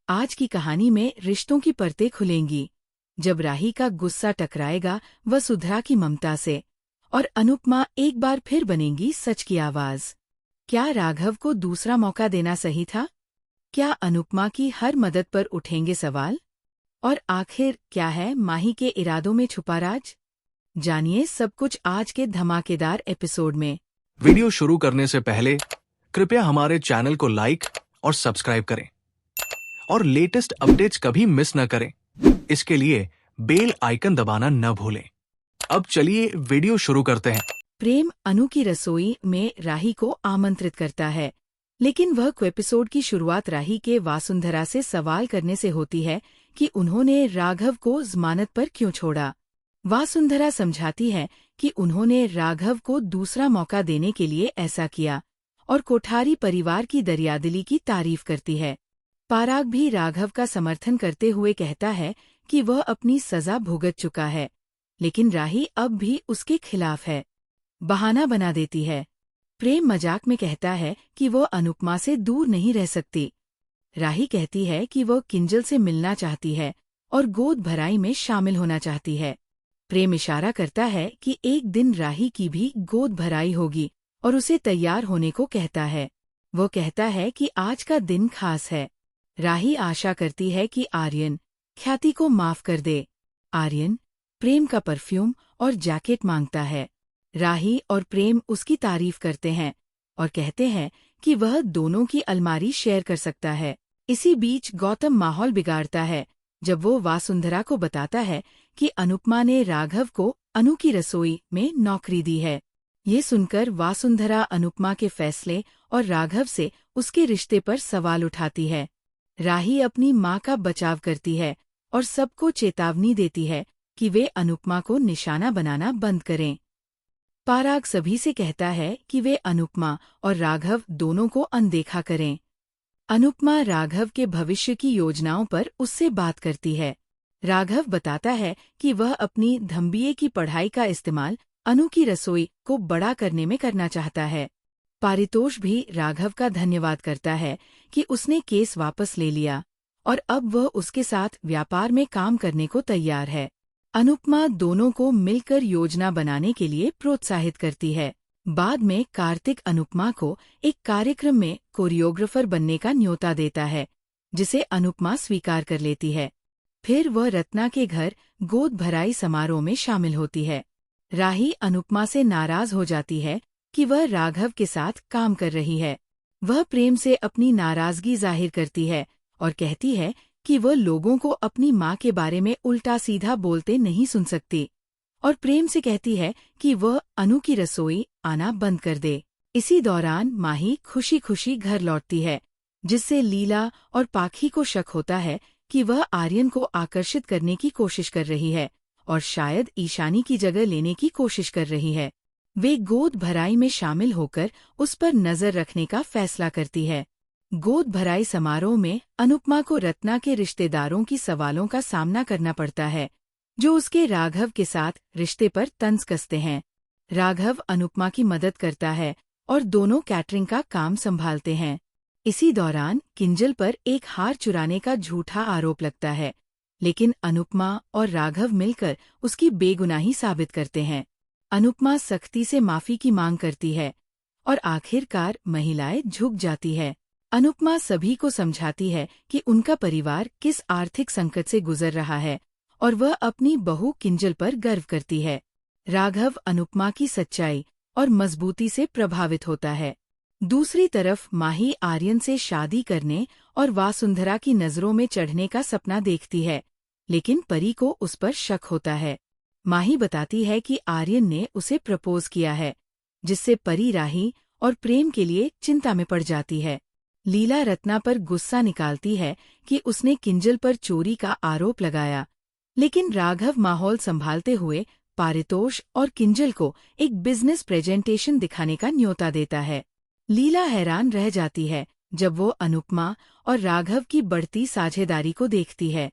आज की कहानी में रिश्तों की परतें खुलेंगी। जब राही का गुस्सा टकराएगा वसुंधरा की ममता से, और अनुपमा एक बार फिर बनेंगी सच की आवाज। क्या राघव को दूसरा मौका देना सही था? क्या अनुपमा की हर मदद पर उठेंगे सवाल? और आखिर क्या है माही के इरादों में छुपा राज? जानिए सब कुछ आज के धमाकेदार एपिसोड में। वीडियो शुरू करने से पहले कृपया हमारे चैनल को लाइक और सब्सक्राइब करें और लेटेस्ट अपडेट्स कभी मिस न करें। इसके लिए बेल आइकन दबाना न भूलें। अब चलिए वीडियो शुरू करते हैं। प्रेम अनु की रसोई में राही को आमंत्रित करता है, लेकिन वह एपिसोड की शुरुआत राही के वासुंधरा से सवाल करने से होती है कि उन्होंने राघव को जमानत पर क्यों छोड़ा। वासुंधरा समझाती है कि उन्होंने राघव को दूसरा मौका देने के लिए ऐसा किया, और कोठारी परिवार की दरियादिली की तारीफ करती है। पाराग भी राघव का समर्थन करते हुए कहता है कि वह अपनी सजा भुगत चुका है, लेकिन राही अब भी उसके खिलाफ है। बहाना बना देती है। प्रेम मजाक में कहता है कि वह अनुपमा से दूर नहीं रह सकती। राही कहती है कि वह किंजल से मिलना चाहती है और गोद भराई में शामिल होना चाहती है। प्रेम इशारा करता है कि एक दिन राही की भी गोद भराई होगी और उसे तैयार होने को कहता है। वो कहता है कि आज का दिन खास है। राही आशा करती है कि आर्यन ख्याति को माफ कर दे। आर्यन प्रेम का परफ्यूम और जैकेट मांगता है। राही और प्रेम उसकी तारीफ करते हैं और कहते हैं कि वह दोनों की अलमारी शेयर कर सकता है। इसी बीच गौतम माहौल बिगाड़ता है जब वो वासुंधरा को बताता है कि अनुपमा ने राघव को अनु की रसोई में नौकरी दी है। ये सुनकर वासुंधरा अनुपमा के फैसले और राघव से उसके रिश्ते पर सवाल उठाती है। राही अपनी माँ का बचाव करती है और सबको चेतावनी देती है कि वे अनुपमा को निशाना बनाना बंद करें। पाराग सभी से कहता है कि वे अनुपमा और राघव दोनों को अनदेखा करें। अनुपमा राघव के भविष्य की योजनाओं पर उससे बात करती है। राघव बताता है कि वह अपनी धम्बिये की पढ़ाई का इस्तेमाल अनु की रसोई को बड़ा करने में करना चाहता है। पारितोष भी राघव का धन्यवाद करता है कि उसने केस वापस ले लिया और अब वह उसके साथ व्यापार में काम करने को तैयार है। अनुपमा दोनों को मिलकर योजना बनाने के लिए प्रोत्साहित करती है। बाद में कार्तिक अनुपमा को एक कार्यक्रम में कोरियोग्राफर बनने का न्योता देता है, जिसे अनुपमा स्वीकार कर लेती है। फिर वह रत्ना के घर गोद भराई समारोह में शामिल होती है। राही अनुपमा से नाराज हो जाती है कि वह राघव के साथ काम कर रही है। वह प्रेम से अपनी नाराजगी जाहिर करती है और कहती है कि वह लोगों को अपनी माँ के बारे में उल्टा सीधा बोलते नहीं सुन सकती, और प्रेम से कहती है कि वह अनु की रसोई आना बंद कर दे। इसी दौरान माही खुशी खुशी घर लौटती है, जिससे लीला और पाखी को शक होता है कि वह आर्यन को आकर्षित करने की कोशिश कर रही है और शायद ईशानी की जगह लेने की कोशिश कर रही है। वे गोद भराई में शामिल होकर उस पर नजर रखने का फैसला करती है। गोद भराई समारोह में अनुपमा को रत्ना के रिश्तेदारों की सवालों का सामना करना पड़ता है, जो उसके राघव के साथ रिश्ते पर तंज कसते हैं। राघव अनुपमा की मदद करता है और दोनों कैटरिंग का काम संभालते हैं। इसी दौरान किंजल पर एक हार चुराने का झूठा आरोप लगता है, लेकिन अनुपमा और राघव मिलकर उसकी बेगुनाही साबित करते हैं। अनुपमा सख्ती से माफी की मांग करती है और आखिरकार महिलाएं झुक जाती है। अनुपमा सभी को समझाती है कि उनका परिवार किस आर्थिक संकट से गुजर रहा है और वह अपनी बहू किंजल पर गर्व करती है। राघव अनुपमा की सच्चाई और मजबूती से प्रभावित होता है। दूसरी तरफ माही आर्यन से शादी करने और वासुंधरा की नजरों में चढ़ने का सपना देखती है, लेकिन परी को उस पर शक होता है। माही बताती है कि आर्यन ने उसे प्रपोज किया है, जिससे परी राही और प्रेम के लिए चिंता में पड़ जाती है। लीला रत्ना पर गुस्सा निकालती है कि उसने किंजल पर चोरी का आरोप लगाया, लेकिन राघव माहौल संभालते हुए पारितोष और किंजल को एक बिजनेस प्रेजेंटेशन दिखाने का न्योता देता है। लीला हैरान रह जाती है जब वो अनुपमा और राघव की बढ़ती साझेदारी को देखती है।